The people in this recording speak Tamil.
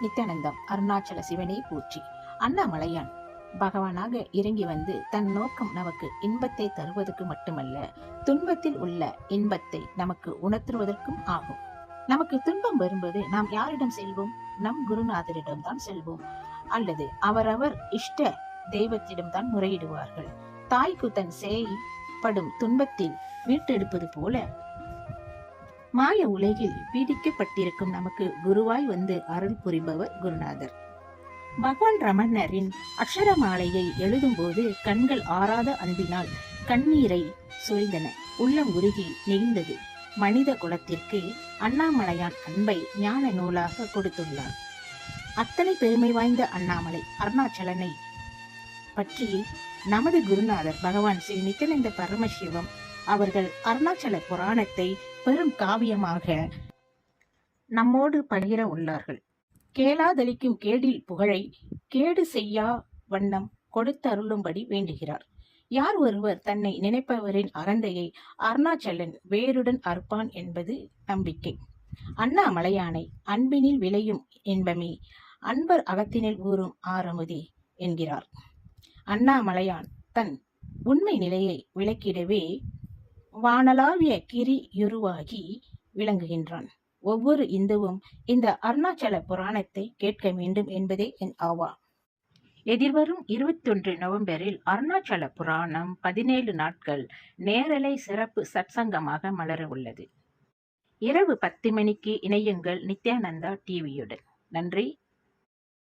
நித்யானந்தம் அருணாச்சல சிவனை போற்றி. அண்ணாமலையான் பகவானாக இறங்கி வந்து தன் நோக்கம் நமக்கு இன்பத்தை தருவதற்கு மட்டுமல்ல, துன்பத்தில் உள்ள இன்பத்தை நமக்கு உணர்த்துவதற்கும் ஆகும். நமக்கு துன்பம் வரும்போது நாம் யாரிடம் செல்வோம்? நம் குருநாதரிடம் தான் செல்வோம், அல்லது அவரவர் இஷ்ட தெய்வத்திடம் தான் முறையிடுவார்கள். தாய்க்கு தன் செய்படும் துன்பத்தில் மீட்டெடுப்பது போல மாய உலகில் பீடிக்கப்பட்டிருக்கும் நமக்கு குருவாய் வந்து அருள் புரிபவர் குருநாதர். பகவான் ரமணரின் அக்ஷரமாலையை எழுதும் போது கண்கள் ஆறாத அன்பினால் கண்ணீரை சுரிந்தன, உள்ளம் உருகி நெகிழ்ந்தது. மனித குலத்திற்கு அண்ணாமலையான் அன்பை ஞான நூலாக கொடுத்துள்ளார். அத்தனை பெருமை வாய்ந்த அண்ணாமலை அருணாச்சலனை பற்றி நமது குருநாதர் பகவான் ஸ்ரீ நித்யானந்த பரமசிவம் அவர்கள் அருணாச்சல புராணத்தை பெரும் காவியமாக நம்மோடு பகிர உள்ளார்கள். கேளாதளிக்கும் கேடில் புகழை கேடு செய்யா வண்ணம் கொடுத்தருளும்படி வேண்டுகிறார். யார் ஒருவர் தன்னை நினைப்பவரின் அகந்தையை அருணாச்சலன் வேருடன் அறுப்பான் என்பது நம்பிக்கை. அண்ணாமலையானை அன்பினில் விளையும் இன்பமே, அன்பர் அகத்தினில் ஊறும் ஆரமுதே என்கிறார். அண்ணாமலையான் தன் உண்மை நிலையை விளக்கிடவே வானளாவிய கிரியுருவாகி விளங்குகின்றான். ஒவ்வொரு இந்துவும் இந்த அருணாச்சல புராணத்தை கேட்க வேண்டும் என்பதே என் ஆவா. எதிர்வரும் 21 நவம்பரில் அருணாச்சல புராணம் 17 நாட்கள் நேரலை சிறப்பு சத்சங்கமாக மலர உள்ளது. இரவு 10 மணிக்கு இணையுங்கள் நித்யானந்தா டிவியுடன். நன்றி.